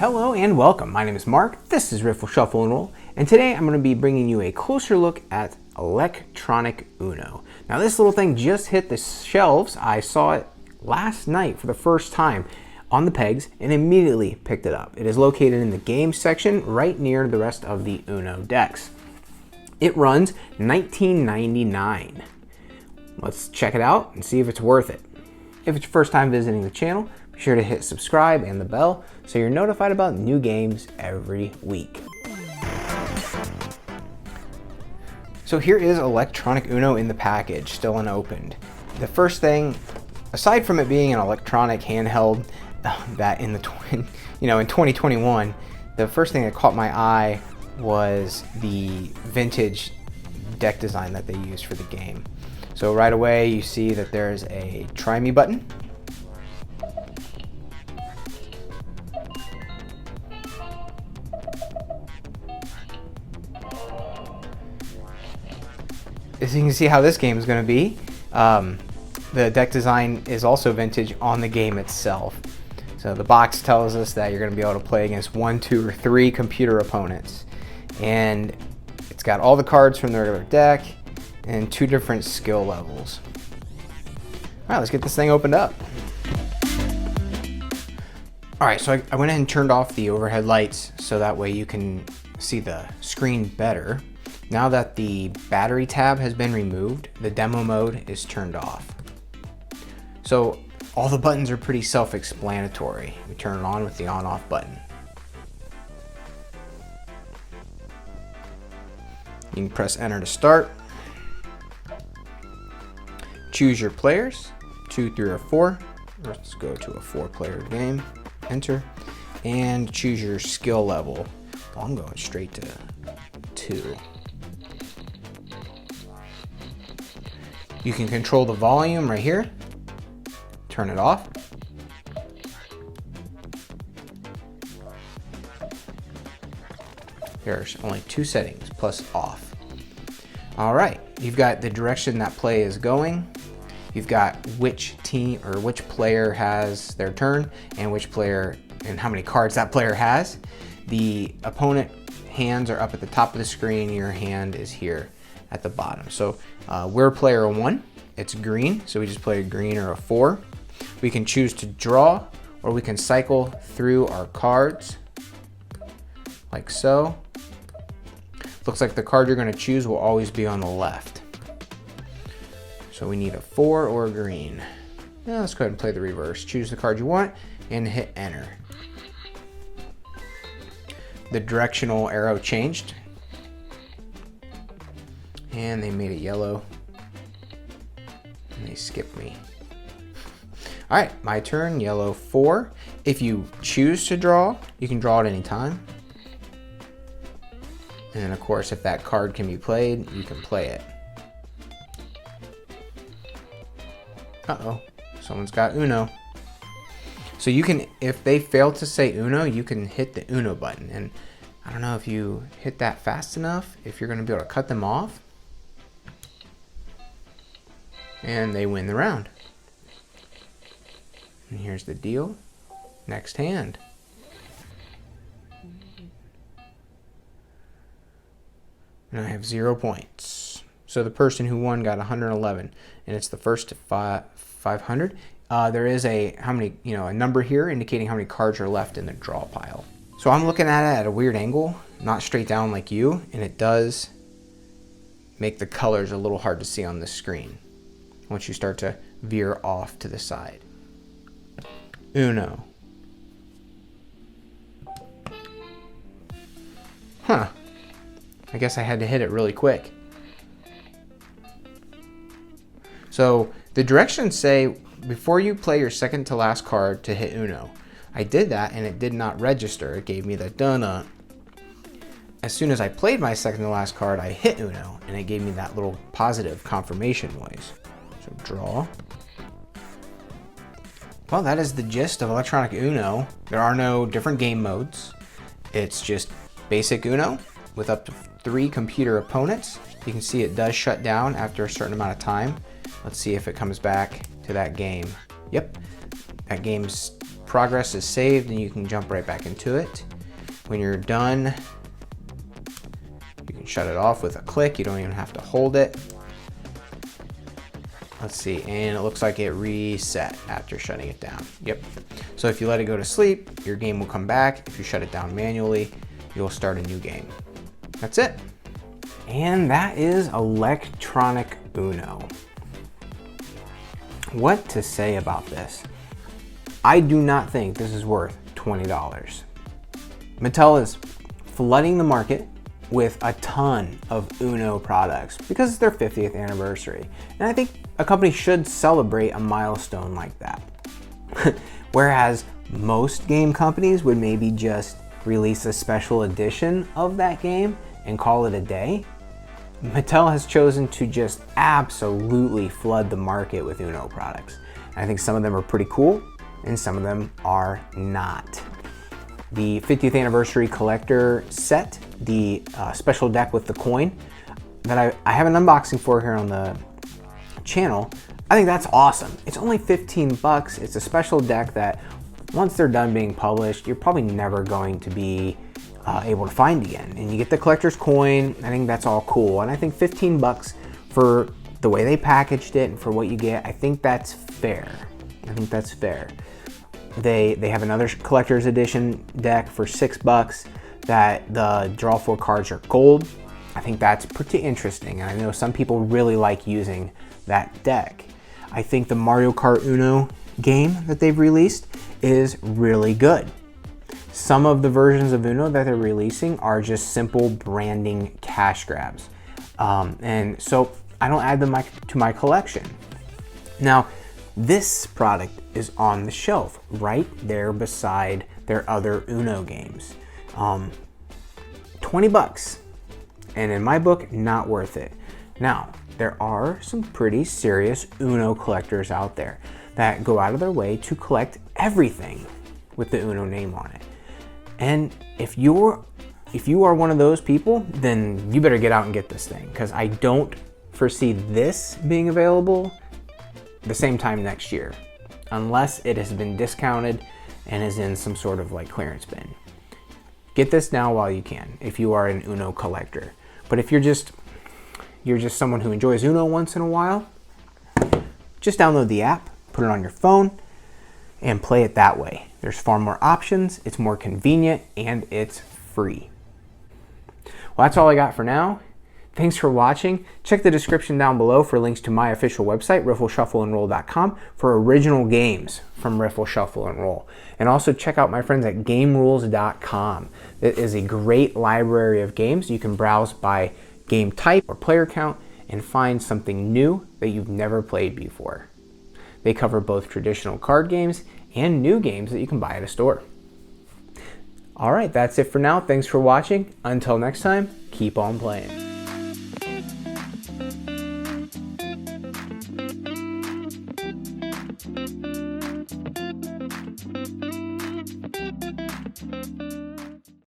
Hello and welcome. My name is Mark. This is Riffle Shuffle and Roll, and today I'm going to be bringing you a closer look at electronic Uno. Now this little thing just hit the shelves. I saw it last night for the first time on the pegs and immediately picked it up. It is located in the games section right near the rest of the Uno decks. It runs $19.99. Let's check it out and see if it's worth it. If it's your first time visiting the channel, be sure to hit subscribe and the bell so you're notified about new games every week. So here is electronic Uno in the package, still unopened. The first thing, aside from it being an electronic handheld that in 2021, the first thing that caught my eye was the vintage deck design that they used for the game. So right away you see that there's a try me button. As you can see how this game is going to be, the deck design is also vintage on the game itself. So the box tells us that you're going to be able to play against 1, 2, or 3 computer opponents. And it's got all the cards from the regular deck and 2 different skill levels. Alright, let's get this thing opened up. Alright, so I went ahead and turned off the overhead lights so that way you can see the screen better. Now that the battery tab has been removed, the demo mode is turned off. So all the buttons are pretty self-explanatory. We turn it on with the on-off button. You can press enter to start. Choose your players, 2, 3, or 4. Let's go to a 4-player game. Enter. And choose your skill level. Well, I'm going straight to 2. You can control the volume right here. Turn it off. There's only 2 settings, plus off. All right, you've got the direction that play is going. You've got which team or which player has their turn and which player and how many cards that player has. The opponent hands are up at the top of the screen. Your hand is here at the bottom. So we're player 1. It's green, so we just play a green or a 4. We can choose to draw, or we can cycle through our cards like so. Looks like the card you're going to choose will always be on the left. So we need a 4 or a green. Now let's go ahead and play the reverse. Choose the card you want and hit enter. The directional arrow changed and they made it yellow and they skipped me. All right, my turn, yellow 4. If you choose to draw, you can draw at any time. And of course, if that card can be played, you can play it. Uh-oh, someone's got Uno. So you can, if they fail to say Uno, you can hit the Uno button. And I don't know if you hit that fast enough, if you're gonna be able to cut them off. And they win the round. And here's the deal. Next hand. And I have 0 points. So the person who won got 111, and it's the first to 500. There is a a number here indicating how many cards are left in the draw pile. So I'm looking at it at a weird angle, not straight down like you, and it does make the colors a little hard to see on the screen once you start to veer off to the side. Uno. Huh. I guess I had to hit it really quick. So the directions say before you play your second to last card to hit Uno. I did that and it did not register. It gave me the donut. As soon as I played my second to last card, I hit Uno and it gave me that little positive confirmation noise. So draw. Well, that is the gist of electronic Uno. There are no different game modes. It's just basic Uno with up to 3 computer opponents. You can see it does shut down after a certain amount of time. Let's see if it comes back to that game. Yep, that game's progress is saved and you can jump right back into it. When you're done, you can shut it off with a click. You don't even have to hold it. Let's see, and it looks like it reset after shutting it down. Yep. So if you let it go to sleep, your game will come back. If you shut it down manually, you'll start a new game. That's it. And that is electronic Uno. What to say about this? I do not think this is worth $20. Mattel is flooding the market with a ton of Uno products because it's their 50th anniversary. And I think a company should celebrate a milestone like that. Whereas most game companies would maybe just release a special edition of that game and call it a day, Mattel has chosen to just absolutely flood the market with Uno products. And I think some of them are pretty cool and some of them are not. The 50th anniversary collector set, the special deck with the coin that I have an unboxing for here on the channel, I think that's awesome. It's only 15 bucks. It's a special deck that once they're done being published, you're probably never going to be able to find again. And you get the collector's coin. I think that's all cool. And I think 15 bucks for the way they packaged it and for what you get, I think that's fair. I think that's fair. They have another collector's edition deck for $6 that the draw 4 cards are gold. I think that's pretty interesting. And I know some people really like using that deck. I think the Mario Kart Uno game that they've released is really good. Some of the versions of Uno that they're releasing are just simple branding cash grabs. And so I don't add them to my collection. Now, this product is on the shelf right there beside their other Uno games. 20 bucks. And in my book, not worth it. Now, there are some pretty serious Uno collectors out there that go out of their way to collect everything with the Uno name on it. And if you are one of those people, then you better get out and get this thing, because I don't foresee this being available the same time next year, unless it has been discounted and is in some sort of like clearance bin. Get this now while you can, if you are an Uno collector. But if you're just someone who enjoys Uno once in a while, just download the app, put it on your phone, and play it that way. There's far more options, it's more convenient, and it's free. Well, that's all I got for now. Thanks for watching. Check the description down below for links to my official website, riffleshuffleandroll.com, for original games from Riffle Shuffle and Roll. And also check out my friends at GameRules.com. It is a great library of games. You can browse by game type or player count and find something new that you've never played before. They cover both traditional card games and new games that you can buy at a store. All right, that's it for now. Thanks for watching. Until next time, keep on playing.